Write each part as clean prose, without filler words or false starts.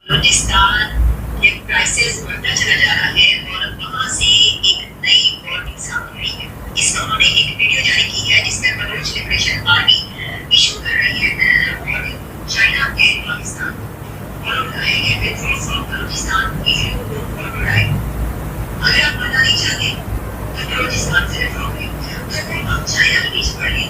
बलूचिस्तान ये क्राइसिस बढ़ता चला जा रहा है और वहाँ से एक नई वार्निंग सामने आई है। इसमें उन्होंने एक वीडियो जारी की है जिसमें बलूच लिबरेशन आर्मी इशू कर रही है वार्निंग चाइना के पाकिस्तान और उनका है कि विथड्रॉल फ्रॉम बलूचिस्तान इजीली वो फॉरवर्ड आए। अगर आप बनना नहीं चाहते तो बलूचिस्तान से विथड्रॉ करें तो आप चाइना के बीच पड़ गए।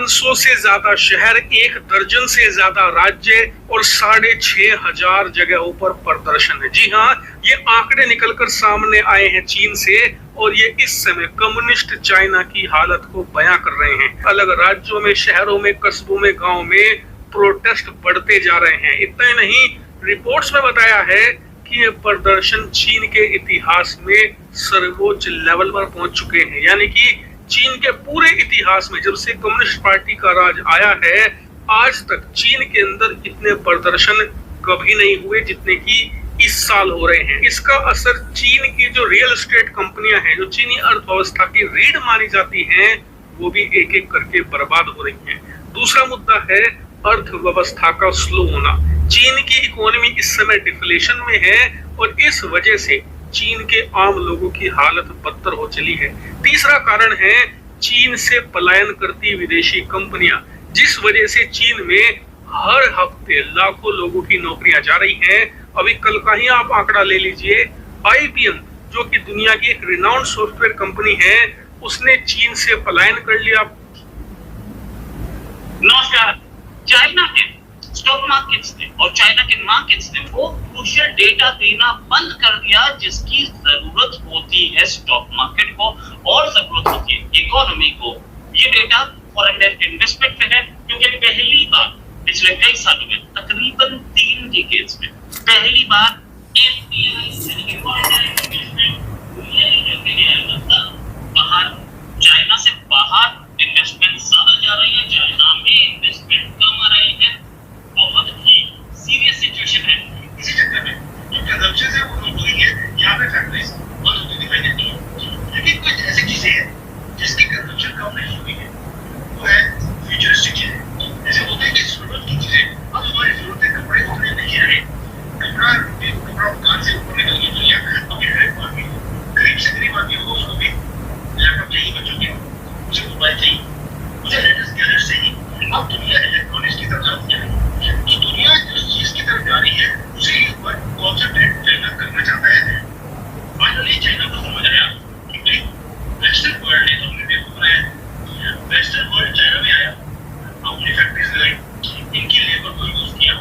500 से ज्यादा शहर, 1 दर्जन से ज्यादा राज्य और 6,500 जगहों पर प्रदर्शन है। जी हाँ, ये आंकड़े निकलकर सामने आए हैं चीन से और ये इस समय कम्युनिस्ट चाइना की हालत को बयां कर रहे हैं। अलग राज्यों में, शहरों में, कस्बों में, गांव में प्रोटेस्ट बढ़ते जा रहे हैं। इतना ही नहीं, रिपोर्ट्स में बताया है कि ये प्रदर्शन चीन के इतिहास में सर्वोच्च लेवल पर पहुंच चुके हैं। यानी कि चीन के पूरे इतिहास में जब से कम्युनिस्ट पार्टी का राज आया है, आज तक चीन के अंदर इतने प्रदर्शन कभी नहीं हुए जितने कि इस साल हो रहे हैं। इसका असर चीन की जो रियल एस्टेट कंपनियां हैं, जो चीनी अर्थव्यवस्था की रीढ़ मानी जाती हैं, वो भी एक एक करके बर्बाद हो रही हैं। दूसरा मुद्दा है अर्थव्यवस्था का स्लो होना। चीन की इकोनॉमी इस समय डिफ्लेशन में है और इस वजह से चीन के आम लोगों की हालत बदतर हो चली है। तीसरा कारण है चीन से पलायन करती विदेशी कंपनियां, जिस वजह से चीन में हर हफ्ते लाखों लोगों की नौकरियां जा रही हैं। अभी कल का ही आप आंकड़ा ले लीजिए, IBM जो कि दुनिया की एक रिनाउंड सॉफ्टवेयर कंपनी है, उसने चीन से पलायन कर लिया। नमस्कार। चाइना के स्टॉक मार्केट्स ने और चाइना के मार्केट्स ने वो क्रूशियल डेटा देना बंद कर दिया जिसकी जरूरत होती है स्टॉक मार्केट को और जरूरत होती है इकोनॉमी को। ये डेटा फॉरेन डायरेक्ट इन्वेस्टमेंट पे है, क्योंकि पहली बार पिछले कई सालों में, तकरीबन 3 डिकेड्स में पहली बार FDI यानी फॉरेन डायरेक्ट इन्वेस्टमेंट बाहर, चाइना से बाहर इन्वेस्टमेंट ज्यादा जा रही है, चाइना में इन्वेस्टमेंट कम आ रही है। बहुत ही सीरियस सिचुएशन है। इसी चक्कर में जो कंजम्पशन है वो कम हो रही है। यहाँ पे फैक्ट्रीज बंद होती दिखाई देती है, लेकिन कुछ ऐसी चीजें हैं जिसकी कंजम्पशन कम नहीं हुई है, वो है फ्यूचरिस्टिक चीजें। जैसे होता है कि जरूरत की चीजें, अब हमारी जरूरत है कपड़े उतने नहीं रहे, कपड़ा दुकान से ऊपर निकल गया दुनिया। अभी गरीब आदमी, गरीब से गरीब आदमी होगा, उसको भी लैपटॉप चाहिए, बच्चों के उसे मोबाइल चाहिए, उसे लेटेस्ट गैजेट चाहिए। अब दुनिया इलेक्ट्रॉनिक्स की तरफ जाती है, तो दुनिया जिस चीज की तरफ जा रही है उसे कॉन्सेंट्रेट चाइना करना चाहता है। फाइनली चाइना को समझ आया कि वेस्टर्न वर्ल्ड ने तो अपने बेवकूफ बनाया, वेस्टर्न वर्ल्ड चाइना में आया, अपनी फैक्ट्रीज लगाई, इनकी लेबर को यूज किया,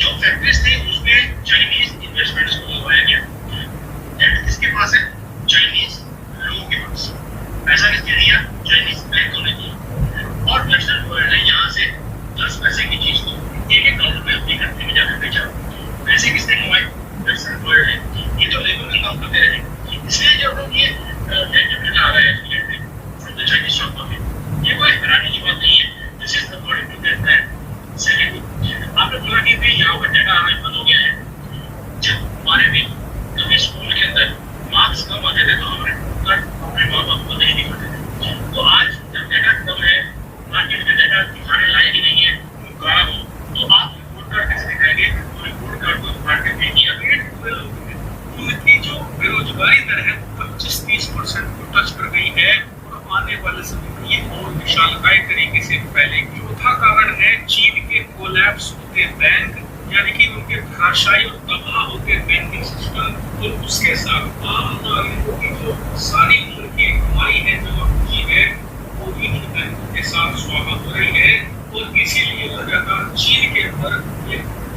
जो फैक्ट्रीज थी उसमें चाइनीज इन्वेस्टमेंट्स को लगाया गया। डेट किसके पास है? चाइनीज लोगों के पास। पैसा किसने दिया? चाइनीज बैंकों ने दिया। और वेस्टर्न वर्ल्ड ने यहाँ से 10 पैसे की चीज को $1 में अपनी कंट्री में जाकर बेचा। पैसे किसने कमाए? वेस्टर्न वर्ल्ड ने। ये तो लेबर में काम करते रहे, इसलिए जब हम ये डेट आ रहा है from the Chinese stock market, ये कोई हैरानी की बात नहीं है। This is according to that trend. Second, आपने बोला कि भाई यहाँ पर डेटा आना बंद हो गया है। जब हमारे भी कभी स्कूल के अंदर मार्क्स कम आते थे तो हमने अपने माँ बाप को नहीं दिखाते थे। तो आज जब डेटा कम है, मार्केट में डेटा दिखाने लायक ही नहीं है, कहा हो तो आप रिपोर्ट कार्ड कैसे दिखाएंगे? तो रिपोर्ट कार्ड को मार्केट में किया उनकी जो बेरोजगारी दर है 25-30% को टच कर गई है और आने वाले समय में ये और विशालकाय तरीके से फैलेगी। चौथा कारण है चीन के कोलैप्स होते बैंक, यानी कि उनके धराशायी और तबाह होते बैंकिंग सिस्टम, और उसके साथ आम नागरिकों की जो सारी उम्र की कमाई है, जो की है, वो इन बैंकों के साथ स्वाहा हो रही है। और इसीलिए लगातार चीन के अंदर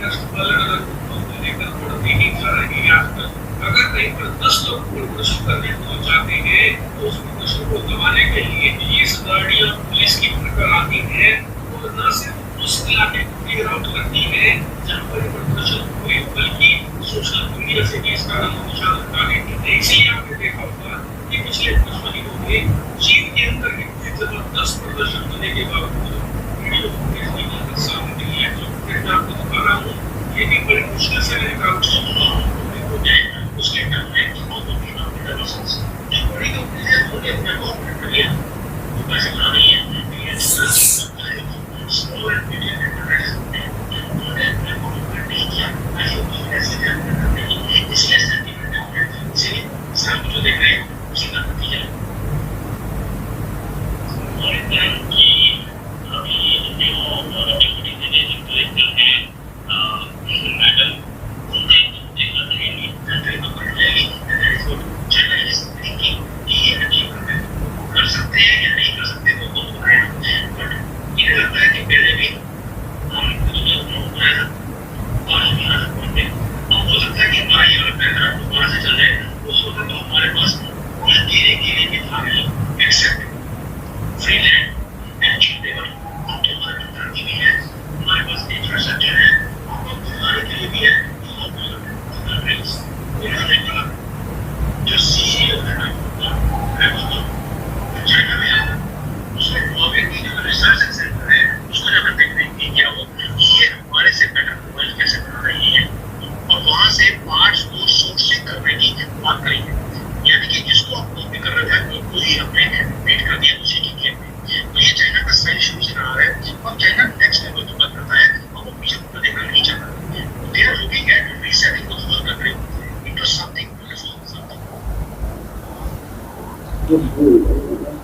अलग अलग मुद्दों को लेकर बढ़ती ही जा रही है। आजकल अगर कहीं पर 10 लोग प्रदर्शन करने को जाते हैं तो उस प्रदर्शन को दबाने के लिए पुलिस गाड़ियां, पुलिस की भड़का आती है और न सिर्फ उस इलाके को क्लियर आउट करती है जहाँ पर प्रदर्शन हुए, बल्कि सोशल मीडिया से भी इसका निशान हटा देती है। इसीलिए आपने देखा होगा कि पिछले कुछ महीनों में चीन के अंदर इतने जबरदस्त प्रदर्शन होने के बावजूद वीडियो फुटेज निकलकर सामने नहीं है। जो फुटेज मैं आपको दिखा रहा हूँ, ये भी बड़ी मुश्किल से मैंने काम किया। उसके घर में बहुत जो बड़ी कंपनी है वो ने अपने को ऑपरेट कर लिया, वो पैसे बना रही है। स्मॉल एंड मीडियम एंटरप्राइजेस उन्होंने अपने को ऑपरेट नहीं किया, ऐसे इसलिए सेंटीमेंट है। इसलिए सब जो देख रहे हैं उसी का नतीजा है। और की अभी जो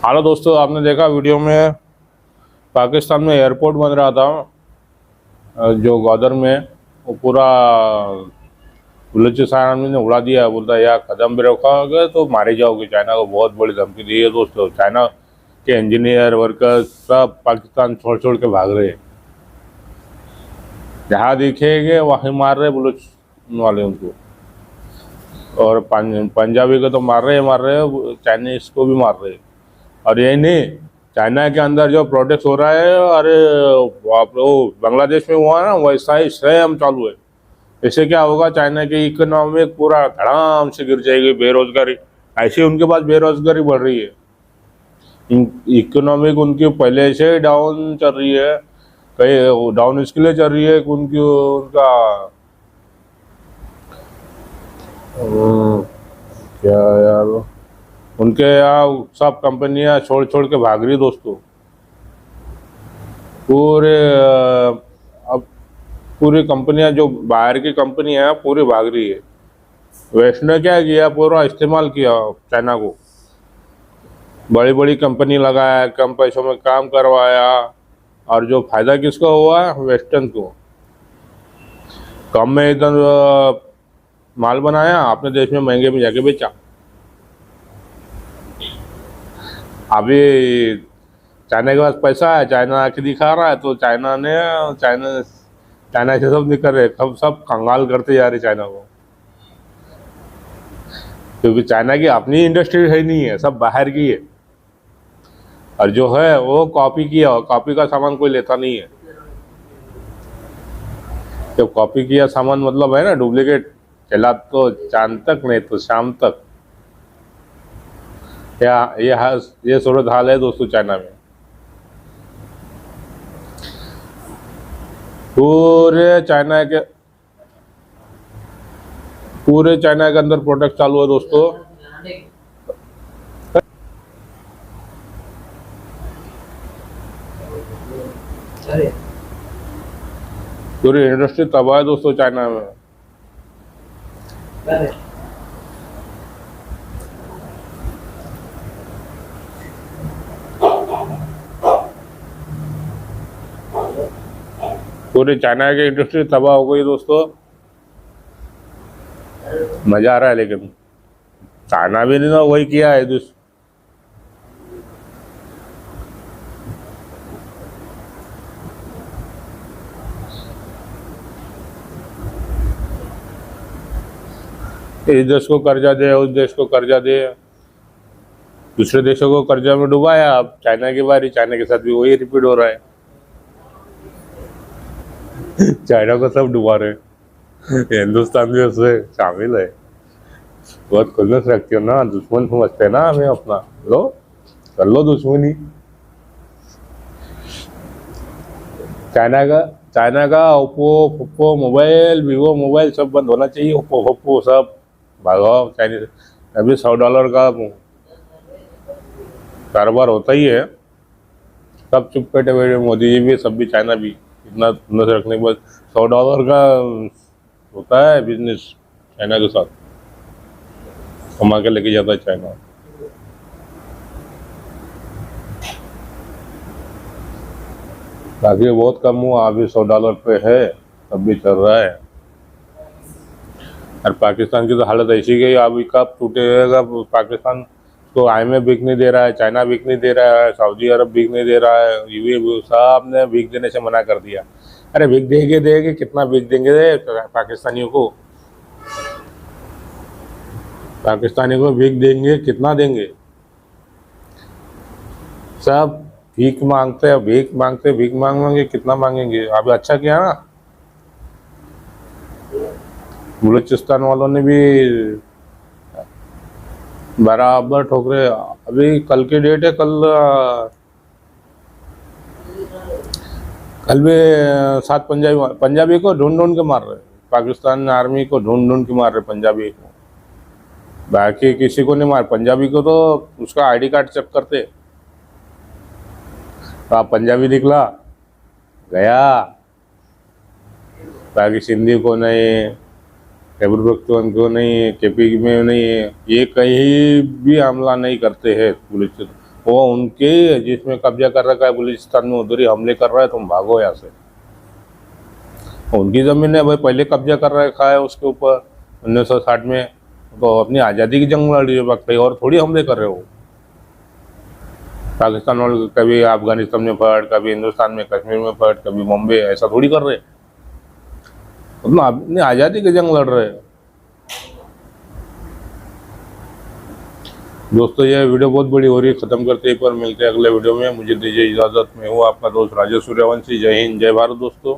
हालो दोस्तों, आपने देखा वीडियो में पाकिस्तान में एयरपोर्ट बन रहा था जो ग्वादर में, वो पूरा बलूचिस्तान आर्मी ने उड़ा दिया। बोलता यार कदम भी रखोगे तो मारे जाओगे। चाइना को बहुत बड़ी धमकी दी है दोस्तों। चाइना के इंजीनियर वर्कर्स सब पाकिस्तान छोड़ छोड़ के भाग रहे हैं। जहाँ दिखेंगे वहीं मार रहे बलूच वाले उनको, और पंजाबी को तो मार रहे, चाइनीज को भी मार रहे। और यही नहीं, चाइना के अंदर जो प्रोटेस्ट हो रहा है, अरे वो बांग्लादेश में हुआ ना, वैसा ही सेम चालू है। इससे क्या होगा, चाइना की इकोनॉमिक पूरा धड़ाम से गिर जाएगी। बेरोजगारी ऐसे उनके पास बेरोजगारी बढ़ रही है। इकोनॉमिक उनकी पहले से डाउन चल रही है, कहीं डाउन इसके लिए चल रही है कि उनका क्या यार, उनके यहाँ सब कंपनियां छोड़ छोड़ के भाग रही दोस्तों। अब पूरी कंपनियां जो बाहर की कंपनी है पूरी भाग रही है। वेस्ट ने क्या किया, पूरा इस्तेमाल किया चाइना को, बड़ी बड़ी कंपनी लगाया, कम पैसों में काम करवाया, और जो फायदा किसको हुआ, वेस्टर्न को। कम में इधर माल बनाया, अपने देश में महंगे में जाके बेचा। अभी चाइना के पास पैसा है, चाइना आके दिखा रहा है, तो चाइना से सब निकल रहे, सब कंगाल करते जा रहे चाइना को। क्योंकि चाइना की अपनी इंडस्ट्री है नहीं है, सब बाहर की है। और जो है वो कॉपी किया, कॉपी का सामान कोई लेता नहीं है। जब कॉपी किया सामान मतलब है ना डुप्लीकेट, चला तो चांद तक नहीं तो शाम तक। ये सूरत हाल है दोस्तों चाइना में। पूरे चाइना के अंदर प्रोटेस्ट चालू है दोस्तों। पूरी इंडस्ट्री तबाह है दोस्तों चाइना में। पूरी चाइना की इंडस्ट्री तबाह हो गई दोस्तों। मजा आ रहा है, लेकिन चाइना भी नहीं ना वही किया है इस देश को कर्जा दे, उस देश को कर्जा दे, दूसरे देशों को कर्जा में डुबाया। अब चाइना की बारी, चाइना के साथ भी वही रिपीट हो रहा है। चाइना को सब डुबा रहे, हिंदुस्तान भी उसमें शामिल है। बहुत खुन्नस रखती हो ना, दुश्मन समझते हैं ना हमें अपना। लो कर लो दुश्मनी। चाइना का ओप्पो मोबाइल, वीवो मोबाइल सब बंद होना चाहिए। ओप्पो सब भागो चाइनीज। अभी $100 का कारोबार होता ही है। सब चुप बैठे बैठे, मोदी जी भी, सब भी, चाइना भी। इतना खुन्नस रखने के बाद $100 का होता है बिजनेस चाइना के साथ, कमा के लेके जाता है चाइना। बाकी बहुत कम हुआ, अभी $100 पे है, तब भी चल रहा है। और पाकिस्तान की तो हालत ऐसी गई, अभी कब टूटेगा पाकिस्तान को। IMF बिक नहीं दे रहा है, चाइना बिक नहीं दे रहा है, सऊदी अरब बिक नहीं दे रहा है, UAE सब ने बिक देने से मना कर दिया। अरे बिक देंगे, कितना बिक देंगे पाकिस्तानियों को? बिक देंगे, कितना देंगे? सब भीख मांगते हैं, भीख मांगे, कितना मांगेंगे? अभी अच्छा किया ना, बलूचिस्तान वालों ने भी बराबर ठोकरे। अभी कल की डेट है, कल भी 7 पंजाबी को ढूंढ के मार रहे। पाकिस्तान आर्मी को ढूंढ के मार रहे पंजाबी को, बाकी किसी को नहीं मार। पंजाबी को तो उसका ID कार्ड चेक करते, तो पंजाबी निकला गया, बाकी सिंधी को नहीं, खैबर पख्तूनख्वा को नहीं, KP में नहीं, ये कहीं भी हमला नहीं करते हैं पुलिस। वो उनके जिसमें कब्जा कर रखा है बलूचिस्तान में, उधर ही हमले कर रहा है, तुम भागो यहाँ से। उनकी ज़मीन है भाई, पहले कब्जा कर रखा है उसके ऊपर 1960 में, तो अपनी आज़ादी की जंग लड़ रही है, कहीं और थोड़ी हमले कर रहे हो। पाकिस्तान वाले कभी अफगानिस्तान में फट, कभी हिंदुस्तान में कश्मीर में फट, कभी बॉम्बे, ऐसा थोड़ी कर रहे, अपना अपनी आज़ादी की जंग लड़ रहे हैं। दोस्तों यह वीडियो बहुत बड़ी हो रही है, ख़त्म करते ही पर मिलते हैं अगले वीडियो में। मुझे दीजिए इजाज़त, मैं हूँ आपका दोस्त राजेश सूर्यवंशी। जय हिंद, जय भारत दोस्तों।